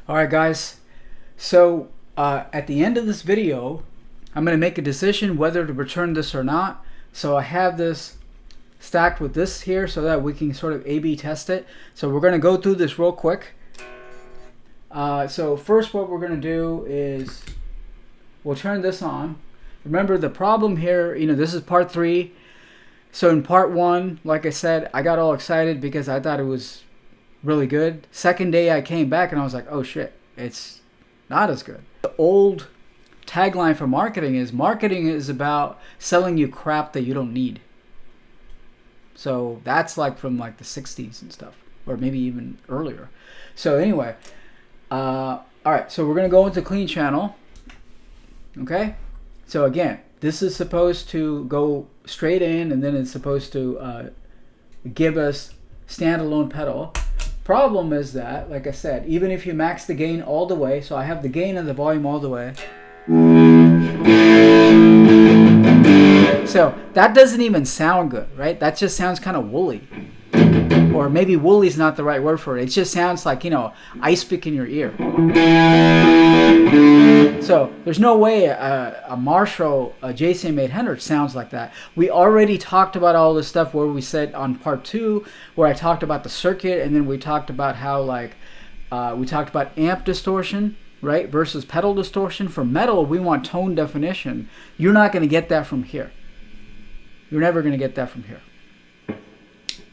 Alright guys, so at the end of this video, I'm going to make a decision whether to return this or not. So I have this stacked with this here so that we can sort of A/B test it. So we're going to go through this real quick. So first what we're going to do is we'll turn this on. Remember the problem here, this is part 3. So in part 1, like I said, I got all excited because I thought it was really good. Second day I came back and I was like, oh shit, it's not as good. The old tagline for marketing is about selling you crap that you don't need. So that's like from like the 60s and stuff, or maybe even earlier. So anyway, alright, so we're gonna go into clean channel. Okay, so again, this is supposed to go straight in, and then it's supposed to give us standalone pedal. Problem is that, like I said, even if you max the gain all the way, so I have the gain and the volume all the way, so that doesn't even sound good, right? That just sounds kind of woolly. Or maybe woolly is not the right word for it. It just sounds like, ice pick in your ear. So there's no way a Marshall JCM 800 sounds like that. We already talked about all this stuff where we said on part 2, where I talked about the circuit, and then we talked about how we talked about amp distortion, right, versus pedal distortion. For metal, we want tone definition. You're not going to get that from here. You're never going to get that from here.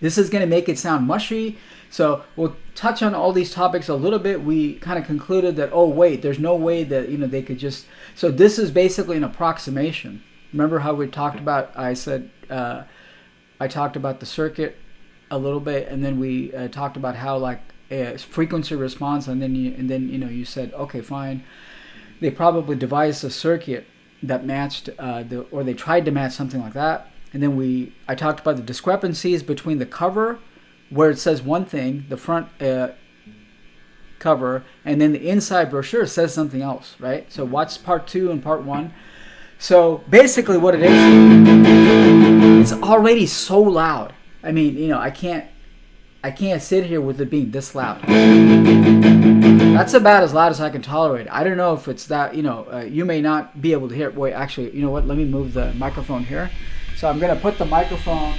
This is going to make it sound mushy. So we'll touch on all these topics a little bit. We kind of concluded that, oh wait, there's no way that they could just. So this is basically an approximation. Remember how we talked about? I said I talked about the circuit a little bit, and then we talked about how frequency response, and then you said, okay, fine. They probably devised a circuit that matched or they tried to match something like that. And then I talked about the discrepancies between the cover, where it says one thing, the front cover, and then the inside brochure says something else, right? So watch part 2 and part 1. So basically what it is, it's already so loud. I mean, I can't sit here with it being this loud. That's about as loud as I can tolerate. I don't know if it's that, you may not be able to hear it. Wait, actually, you know what? Let me move the microphone here. So I'm going to put the microphone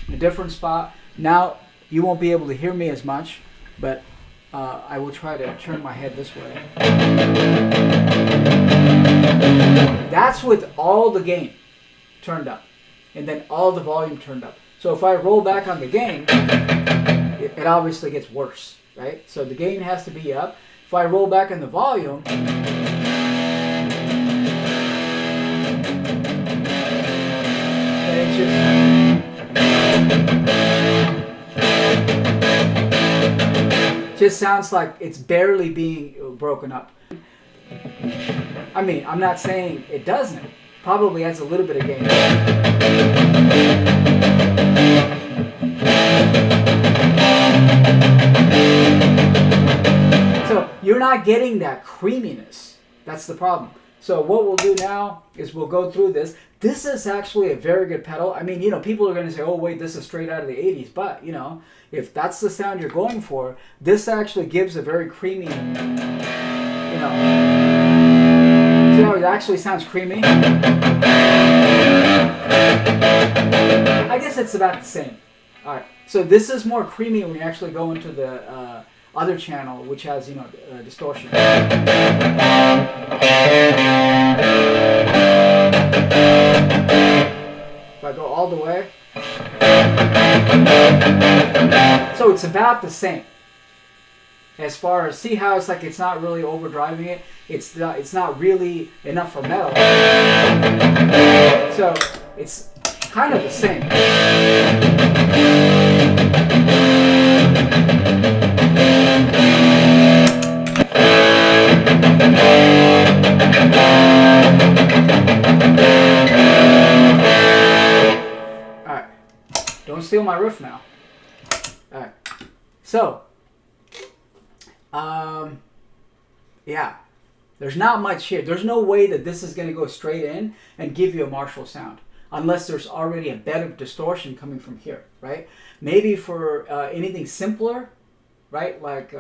in a different spot. Now you won't be able to hear me as much, but I will try to turn my head this way. That's with all the gain turned up, and then all the volume turned up. So if I roll back on the gain, it obviously gets worse, right? So the gain has to be up. If I roll back on the volume, just sounds like it's barely being broken up. I mean, I'm not saying it doesn't. Probably has a little bit of gain. So you're not getting that creaminess. That's the problem. So what we'll do now is we'll go through this. This is actually a very good pedal. I mean, people are going to say, oh, wait, this is straight out of the 80s. But, if that's the sound you're going for, this actually gives a very creamy, See how it actually sounds creamy? I guess it's about the same. All right. So this is more creamy when you actually go into the other channel, which has, distortion. If I go all the way. So it's about the same. As far as, see how it's like it's not really overdriving it? It's not really enough for metal. So it's kind of the same. Alright. Don't steal my riff now. Alright. So yeah, there's not much here. There's no way that this is going to go straight in and give you a Marshall sound unless there's already a bed of distortion coming from here, right? Maybe for anything simpler, right? Like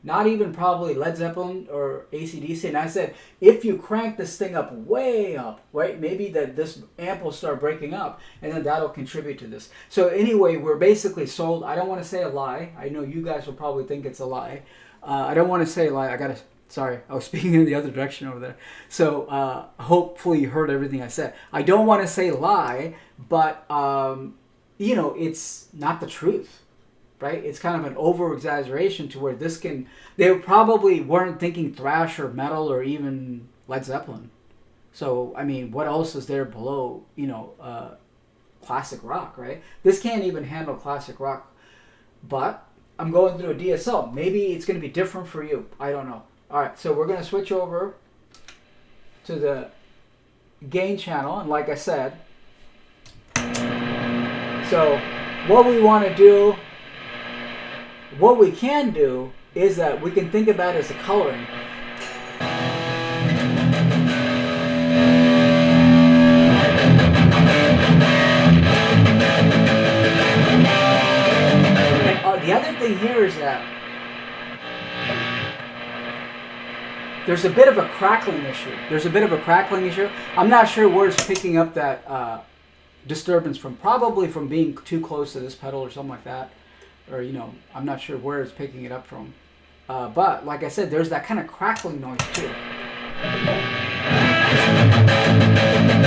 not even probably Led Zeppelin or AC/DC. And I said, if you crank this thing up way up, right, maybe that this amp will start breaking up, and then that'll contribute to this. So anyway, we're basically sold. I don't want to say a lie. I know you guys will probably think it's a lie. I don't want to say a lie. Sorry, I was speaking in the other direction over there. So hopefully you heard everything I said. I don't want to say lie, but you know, it's not the truth. Right? It's kind of an over-exaggeration to where they probably weren't thinking thrash or metal or even Led Zeppelin. So, I mean, what else is there below, you know, classic rock, right? This can't even handle classic rock. But I'm going through a DSL. Maybe it's going to be different for you. I don't know. All right, so we're going to switch over to the gain channel. And like I said, so what we want to do... What we can do is that we can think about it as a coloring. And the other thing here is that there's a bit of a crackling issue. I'm not sure where it's picking up that disturbance from. Probably from being too close to this pedal or something like that. Or, you know, I'm not sure where it's picking it up from. But, like I said, there's that kind of crackling noise, too.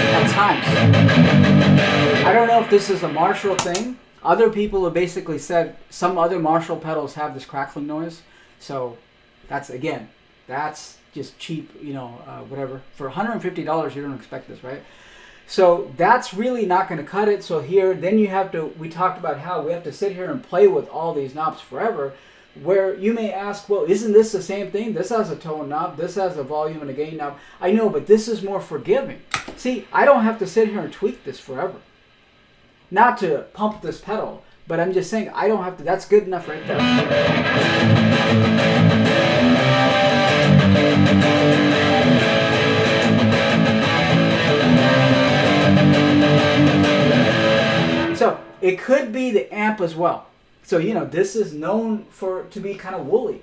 At times. I don't know if this is a Marshall thing. Other people have basically said some other Marshall pedals have this crackling noise. So, that's just cheap, you know, whatever. For $150, you don't expect this, right? So that's really not going to cut it. So here, then we talked about how we have to sit here and play with all these knobs forever, where you may ask, well, isn't this the same thing? This has a tone knob, this has a volume and a gain knob. I know, but this is more forgiving. See, I don't have to sit here and tweak this forever. Not to pump this pedal, but I'm just saying I don't have to. That's good enough right there. So it could be the amp as well. So, you know, this is known to be kind of woolly.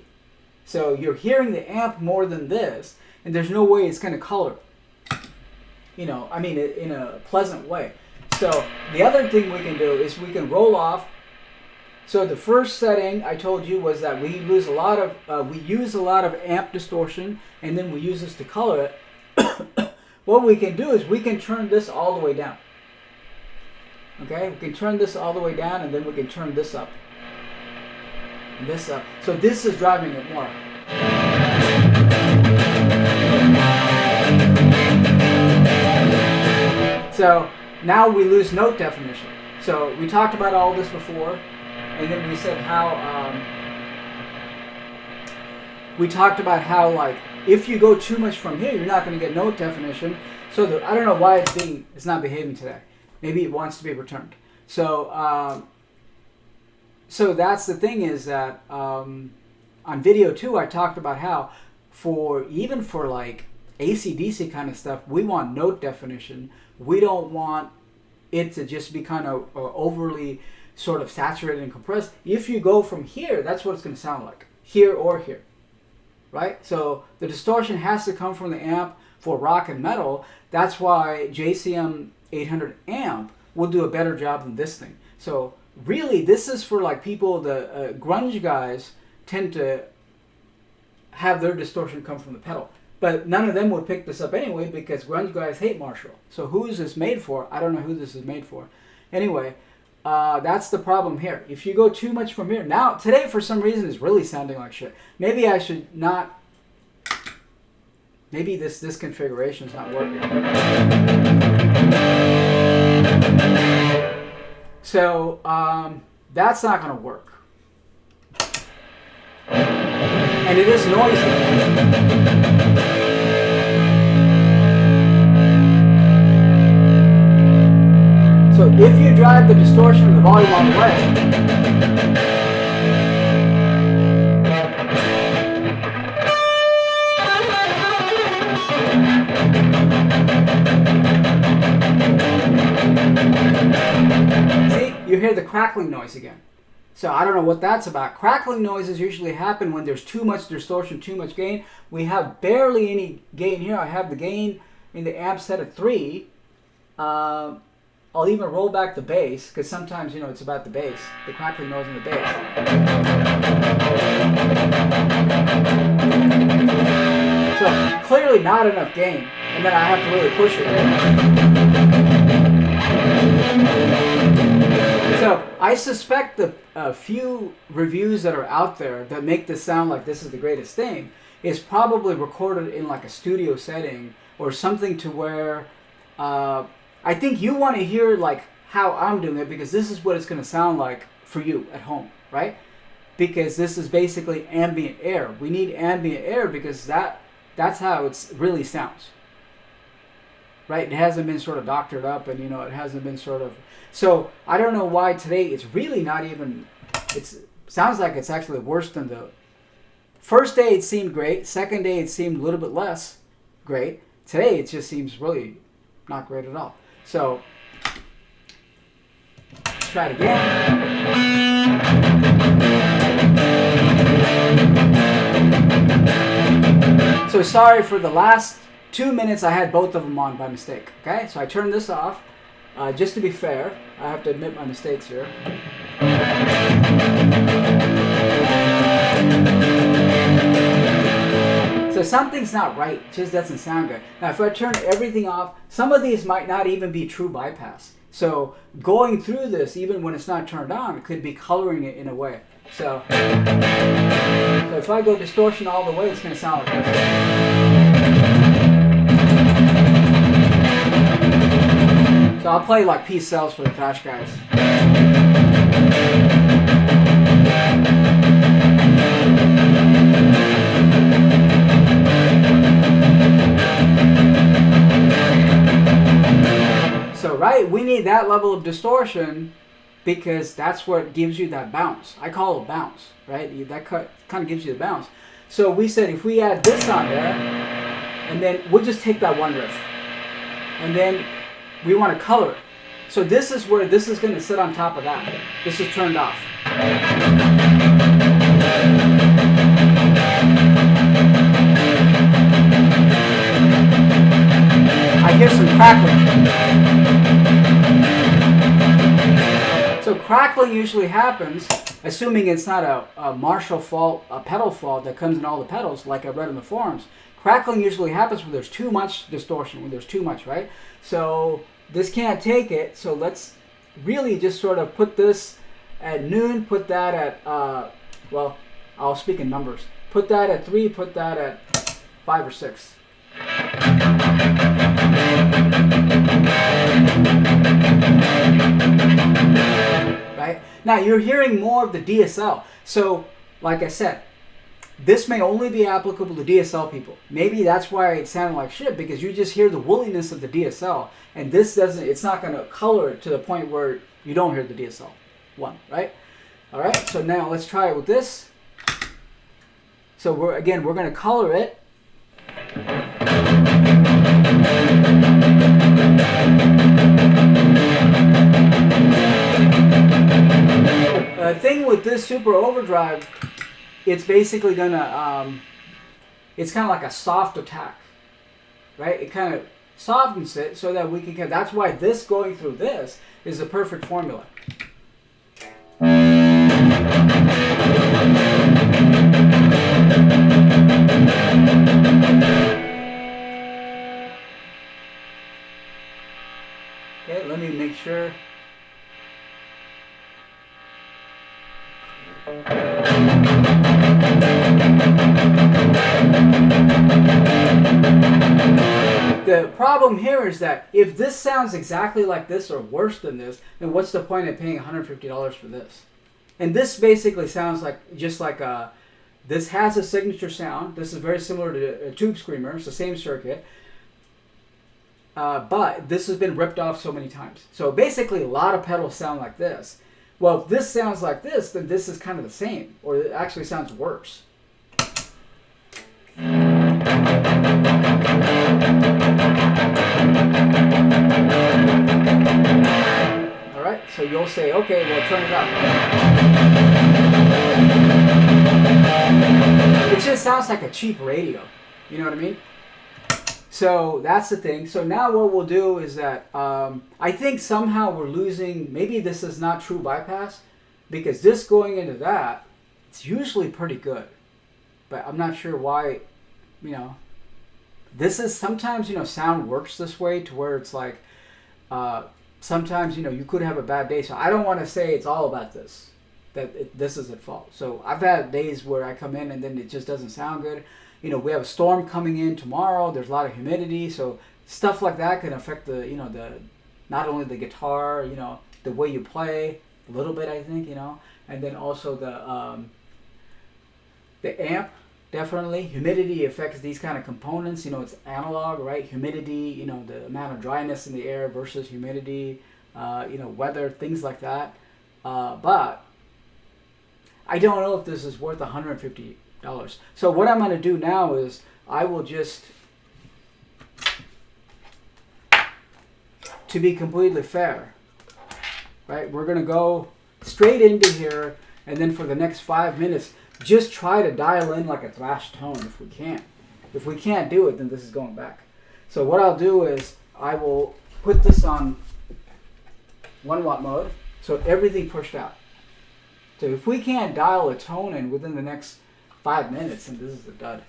So you're hearing the amp more than this, and there's no way it's going to color. You know, I mean, in a pleasant way. So the other thing we can do is we can roll off. So the first setting I told you was that we use a lot of amp distortion, and then we use this to color it. What we can do is we can turn this all the way down. Okay, we can turn this all the way down, and then we can turn this up. And this up. So this is driving it more. So now we lose note definition. So we talked about all this before, and then we said how like if you go too much from here, you're not going to get note definition. So I don't know why it's not behaving today. Maybe it wants to be returned. So so that's the thing is that on video 2, I talked about how even for like AC/DC kind of stuff, we want note definition. We don't want it to just be kind of overly sort of saturated and compressed. If you go from here, that's what it's going to sound like. Here or here. Right? So the distortion has to come from the amp for rock and metal. That's why JCM 800 amp will do a better job than this thing. So really, this is for like people, the grunge guys tend to have their distortion come from the pedal. But none of them would pick this up anyway because grunge guys hate Marshall. So who is this made for? I don't know who this is made for. Anyway, that's the problem here. If you go too much from here. Now, today for some reason is really sounding like shit. Maybe I should not... Maybe this configuration is not working. So, that's not going to work. And it is noisy. So if you drive the distortion of the volume on the way, see, you hear the crackling noise again. So I don't know what that's about. Crackling noises usually happen when there's too much distortion, too much gain. We have barely any gain here. I have the gain in the amp set at 3. I'll even roll back the bass, because sometimes, you know, it's about the bass, the crackling noise in the bass. So clearly not enough gain, and then I have to really push it. So I suspect the few reviews that are out there that make this sound like this is the greatest thing is probably recorded in like a studio setting or something, to where I think you want to hear like how I'm doing it, because this is what it's going to sound like for you at home, right? Because this is basically ambient air. We need ambient air because that's how it really sounds, right? It hasn't been sort of doctored up, and, you know, it hasn't been sort of... So I don't know why today it's really not even... It sounds like it's actually worse than the... First day it seemed great. Second day it seemed a little bit less great. Today it just seems really not great at all. So, let's try it again. So sorry for the last 2 minutes, I had both of them on by mistake. Okay, so I turned this off. Just to be fair, I have to admit my mistakes here. So something's not right, it just doesn't sound good. Now if I turn everything off, some of these might not even be true bypass. So going through this, even when it's not turned on, it could be coloring it in a way. So if I go distortion all the way, it's going to sound like this. So I'll play like Peace Sells for the Thrash guys. So, right, we need that level of distortion because that's what gives you that bounce. I call it bounce, right? That kind of gives you the bounce. So we said if we add this on there, and then we'll just take that one riff, and then we want to color it. So this is where this is going to sit on top of that. This is turned off. I hear some crackling. So crackling usually happens, assuming it's not a Marshall fault, a pedal fault that comes in all the pedals, like I read in the forums. Crackling usually happens when there's too much distortion, when there's too much, right? So this can't take it, so let's really just sort of put this at noon, put that at, well, I'll speak in numbers. Put that at 3, put that at 5 or 6. Right? Now you're hearing more of the DSL. So, like I said, this may only be applicable to DSL people. Maybe that's why it sounded like shit, because you just hear the woolliness of the DSL, and this doesn't, it's not going to color it to the point where you don't hear the DSL one, right? All right, so now let's try it with this. So we're going to color it. The thing with this Super Overdrive, it's basically gonna, it's kind of like a soft attack, right? It kind of softens it so that we can, that's why this going through this is a perfect formula. Okay, let me make sure. The problem here is that if this sounds exactly like this or worse than this, then what's the point of paying $150 for this? And this basically sounds like just like this has a signature sound. This is very similar to a Tube Screamer. It's the same circuit. But this has been ripped off so many times. So basically a lot of pedals sound like this. Well, if this sounds like this, then this is kind of the same. Or it actually sounds worse. Alright, so So you'll say, okay, well, turn it up. It just sounds like a cheap radio. You know what I mean? So that's the thing. So now what we'll do is that I think somehow we're losing, maybe this is not true bypass, because this going into that, it's usually pretty good. But I'm not sure why, you know, this is sometimes, you know, sound works this way to where it's like, sometimes, you know, you could have a bad day. So I don't want to say it's all about this, that this is at fault. So I've had days where I come in and then it just doesn't sound good. You know, we have a storm coming in tomorrow. There's a lot of humidity. So stuff like that can affect the, you know, not only the guitar, you know, the way you play a little bit, I think, you know, and then also the amp. Definitely, humidity affects these kind of components. You know, it's analog, right? Humidity, you know, the amount of dryness in the air versus humidity, you know, weather, things like that. But I don't know if this is worth $150. So what I'm going to do now is I will just, to be completely fair, right? We're going to go straight into here, and then for the next 5 minutes, just try to dial in like a thrash tone if we can. If we can't do it, then this is going back. So what I'll do is I will put this on 1 watt mode, so everything pushed out. So if we can't dial a tone in within the next 5 minutes, then this is a dud.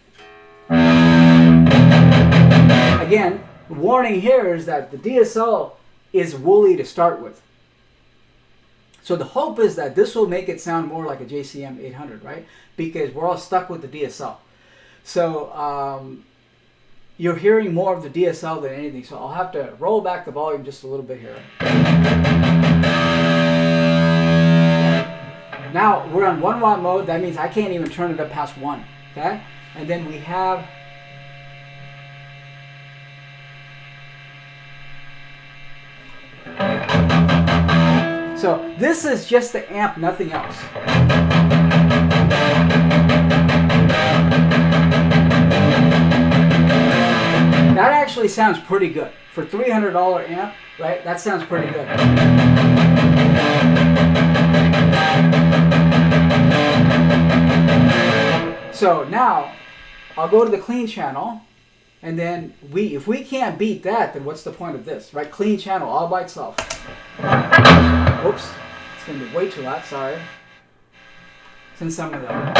Again, the warning here is that the DSL is woolly to start with. So the hope is that this will make it sound more like a JCM 800, right? Because we're all stuck with the DSL. So you're hearing more of the DSL than anything. So I'll have to roll back the volume just a little bit here. Now we're on 1 watt mode. That means I can't even turn it up past 1. Okay? And then we have so this is just the amp, nothing else. That actually sounds pretty good. For $300 amp, right? That sounds pretty good. So now, I'll go to the clean channel, and then if we can't beat that, then what's the point of this, right? Clean channel all by itself. Oops, it's going to be way too loud, sorry. Since some of them.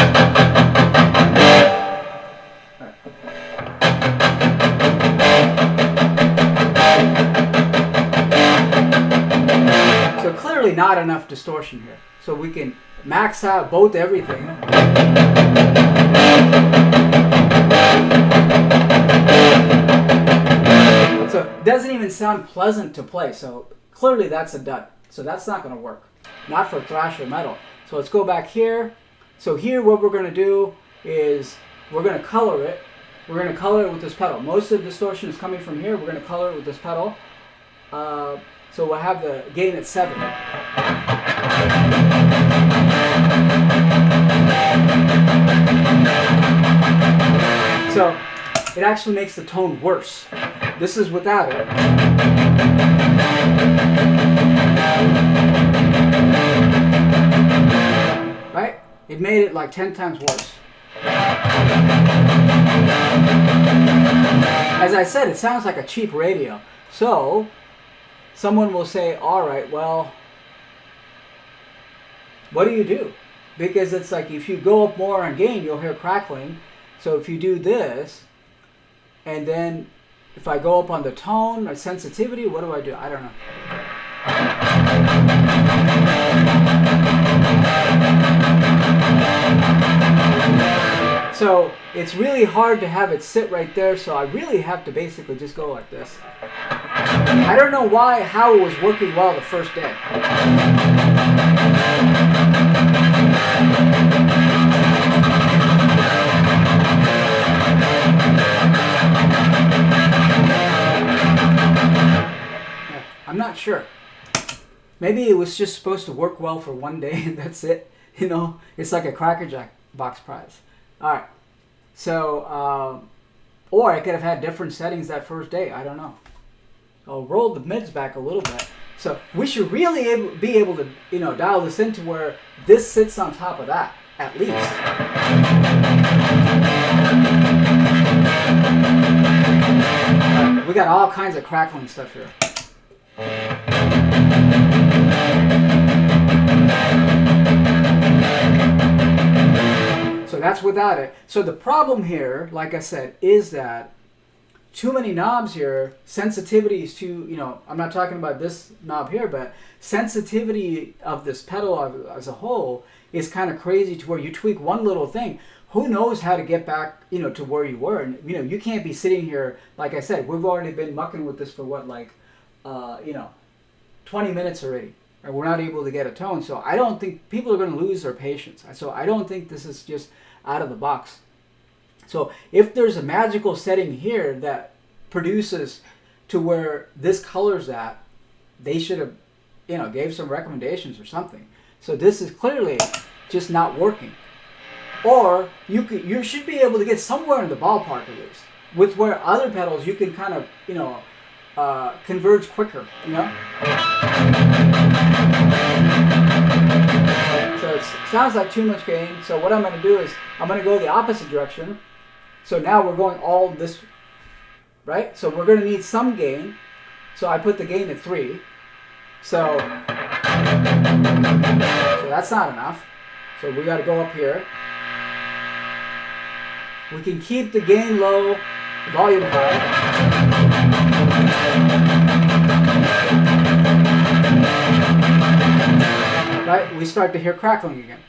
Right. So clearly not enough distortion here. So we can max out both everything. So it doesn't even sound pleasant to play. So clearly that's a dud. So that's not going to work. Not for thrash or metal. So let's go back here. So here what we're going to do is we're going to color it. We're going to color it with this pedal. Most of the distortion is coming from here. We're going to color it with this pedal. So we'll have the gain at 7. So it actually makes the tone worse. This is without it. Right? It made it like 10 times worse. As I said, it sounds like a cheap radio. So someone will say, all right, well, what do? Because it's like if you go up more on gain, you'll hear crackling. So if you do this, and then if I go up on the tone or sensitivity, what do? I don't know. So it's really hard to have it sit right there, so I really have to basically just go like this. I don't know how it was working well the first day. I'm not sure. Maybe it was just supposed to work well for one day and that's it. You know, it's like a Cracker Jack box prize. All right. So, or I could have had different settings that first day. I don't know. I'll roll the mids back a little bit. So we should really be able to, dial this into where this sits on top of that, at least. We got all kinds of crackling stuff here. So that's without it. So the problem here, like I said, is that too many knobs here, sensitivity is too, I'm not talking about this knob here, but sensitivity of this pedal as a whole is kind of crazy to where you tweak one little thing. Who knows how to get back, to where you were. And, you can't be sitting here, like I said, we've already been mucking with this for what, 20 minutes already. And we're not able to get a tone. So I don't think people are going to lose their patience. So I don't think this is just out of the box. So if there's a magical setting here that produces to where this color's at, they should have, gave some recommendations or something. So this is clearly just not working. Or you should be able to get somewhere in the ballpark at least. With where other pedals you can kind of, converge quicker, So it sounds like too much gain. So what I'm going to do is I'm going to go the opposite direction. So now we're going all this, right? So we're going to need some gain. So I put the gain at 3. So that's not enough. So we got to go up here. We can keep the gain low, volume high. Right? We start to hear crackling again.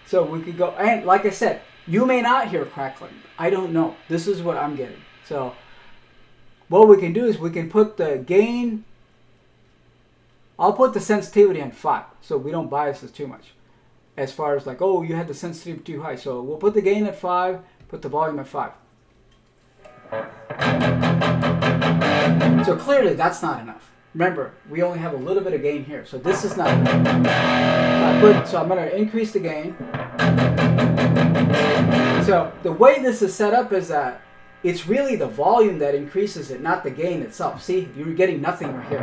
So we could go, and like I said, you may not hear crackling. I don't know. This is what I'm getting. So what we can do is we can put the gain, I'll put the sensitivity on 5 so we don't bias this too much. As far as you had the sensitivity too high. So we'll put the gain at 5, put the volume at 5. So clearly that's not enough. Remember, we only have a little bit of gain here. So this is not enough. So I'm going to increase the gain. So the way this is set up is that it's really the volume that increases it, not the gain itself. See, you're getting nothing right here.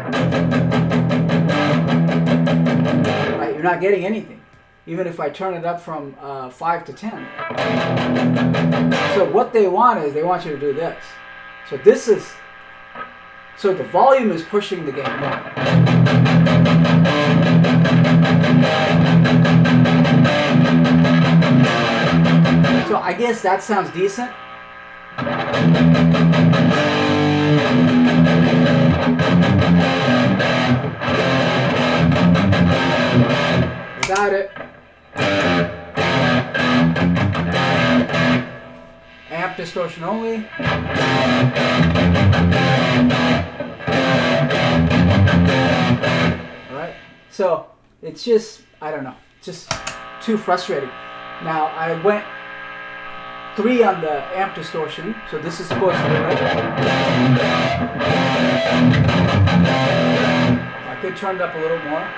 Right, you're not getting anything, even if I turn it up from 5 to 10. So what they want is they want you to do this. So this is, so the volume is pushing the gain more. So I guess that sounds decent. Got it. Amp distortion only. Alright, so it's just, I don't know, just too frustrating. Now I went 3 on the amp distortion, so this is supposed to be right. I could turn it up a little more.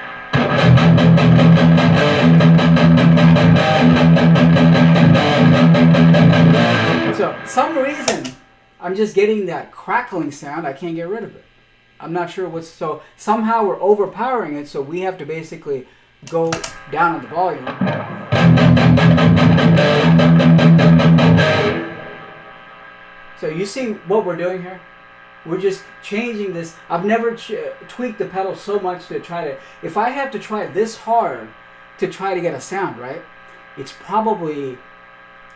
So, some reason, I'm just getting that crackling sound. I can't get rid of it. I'm not sure what's, so somehow we're overpowering it, so we have to basically go down on the volume. So you see what we're doing here? We're just changing this. I've never tweaked the pedal so much to try to, if I have to try this hard to try to get a sound, right? It's probably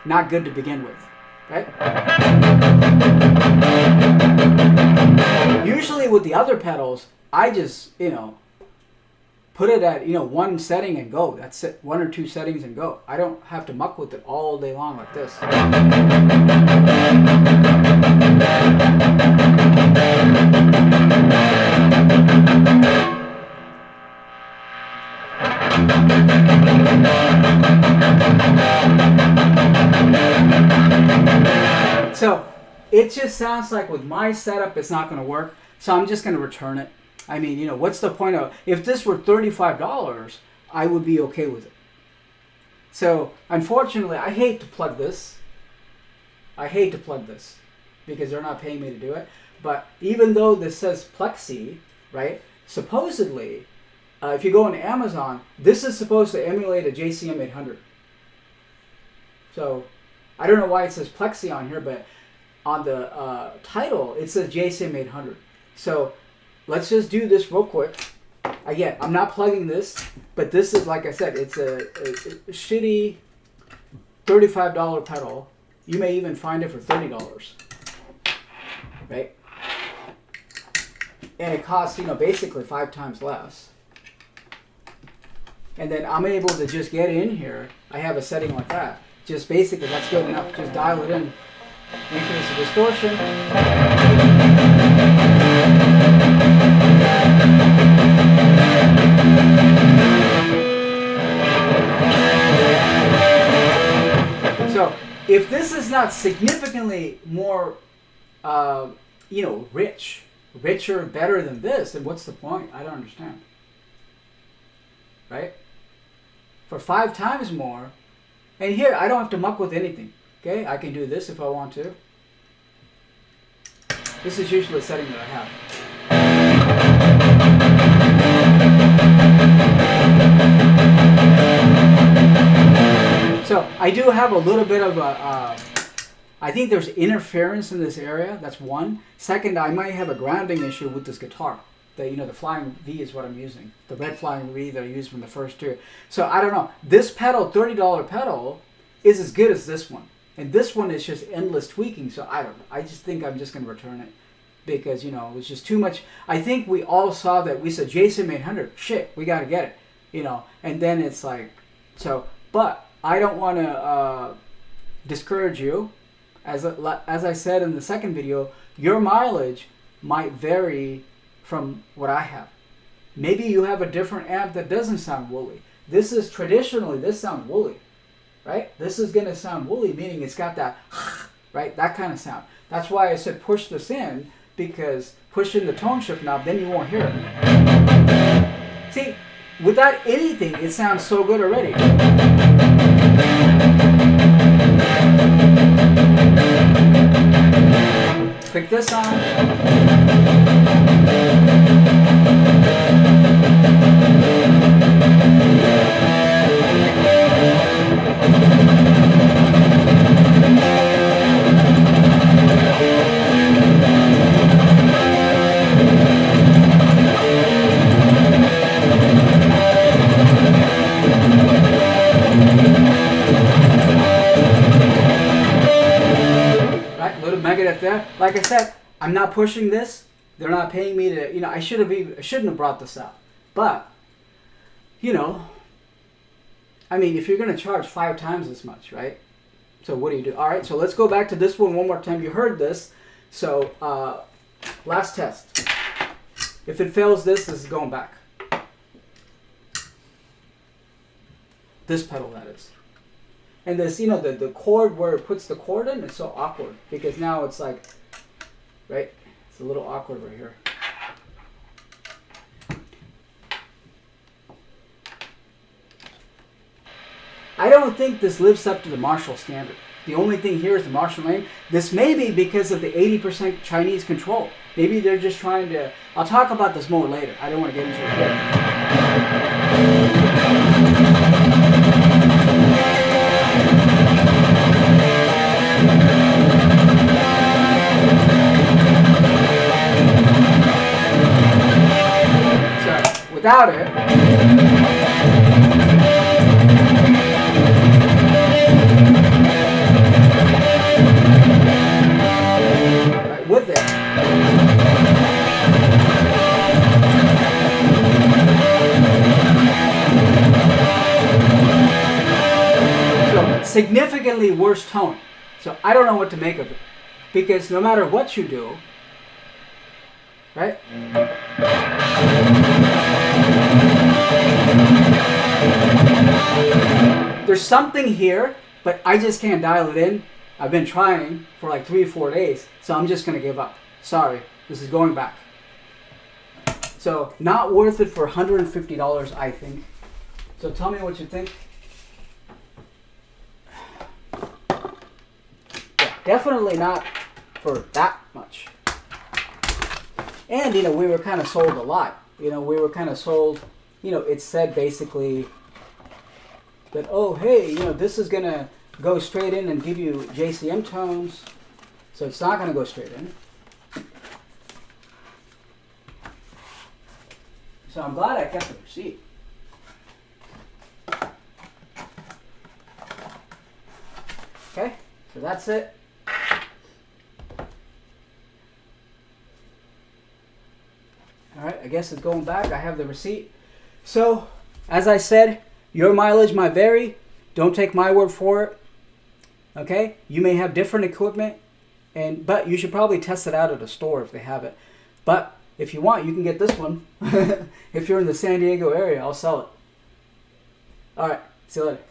not good to begin with, right? Usually with the other pedals, I just, put it at, one setting and go. That's it. 1 or 2 settings and go. I don't have to muck with it all day long like this. So it just sounds like with my setup, it's not going to work. So I'm just going to return it. I mean, what's the point of, if this were $35, I would be okay with it. So unfortunately, I hate to plug this. Because they're not paying me to do it. But even though this says Plexi, right, supposedly, if you go on Amazon, this is supposed to emulate a JCM 800. So, I don't know why it says Plexi on here, but on the title, it says JCM 800. So, let's just do this real quick. Again, I'm not plugging this, but this is, like I said, it's a shitty $35 pedal. You may even find it for $30, right? And it costs, basically 5 times less. And then I'm able to just get in here. I have a setting like that. Just basically, that's good enough. Just dial it in. Increase the distortion. So, if this is not significantly more, richer, better than this, then what's the point? I don't understand. Right? For 5 times more, and here I don't have to muck with anything. Okay, I can do this if I want to. This is usually a setting that I have. So I do have a little bit of I think there's interference in this area. That's one. Second, I might have a grounding issue with this guitar. The Flying V is what I'm using. The red Flying V that I used from the first two. So I don't know. This pedal, $30 pedal, is as good as this one. And this one is just endless tweaking. So I don't know. I just think I'm just going to return it. Because, it was just too much. I think we all saw that. We said, JCM 800, shit, we got to get it. And then it's like, so, but I don't want to discourage you. As I said in the second video, your mileage might vary from what I have. Maybe you have a different amp that doesn't sound woolly. This sounds woolly, right? This is going to sound woolly, meaning it's got that, right? That kind of sound. That's why I said push this in, because push in the tone shift knob, then you won't hear it. See, without anything, it sounds so good already. Click this on. Megadeth there. Like I said, I'm not pushing this. They're not paying me to, I shouldn't have brought this out. But, I mean, if you're going to charge 5 times as much, right? So what do? All right, so let's go back to this one more time. You heard this. So, last test. If it fails this is going back. This pedal, that is. And this, the chord where it puts the chord in, it's so awkward. Because now it's like, right? It's a little awkward right here. I don't think this lives up to the Marshall standard. The only thing here is the Marshall name. This may be because of the 80% Chinese control. Maybe they're just trying to... I'll talk about this more later. I don't want to get into it here. So, without it... with it. So, significantly worse tone. So, I don't know what to make of it. Because no matter what you do, right? There's something here, but I just can't dial it in. I've been trying for like 3 or 4 days, so I'm just going to give up. Sorry, this is going back. So, not worth it for $150, I think. So, tell me what you think. Yeah, definitely not for that much. And, we were kind of sold a lot. you know, we were kind of sold, you know, it said basically that, oh, hey, you know, this is going to go straight in and give you JCM tones. So it's not going to go straight in. So I'm glad I kept the receipt. Okay, so that's it. All right, I guess it's going back. I have the receipt. So, as I said, your mileage might vary. Don't take my word for it. Okay, you may have different equipment, but you should probably test it out at a store if they have it. But if you want, you can get this one. If you're in the San Diego area, I'll sell it. All right, see you later.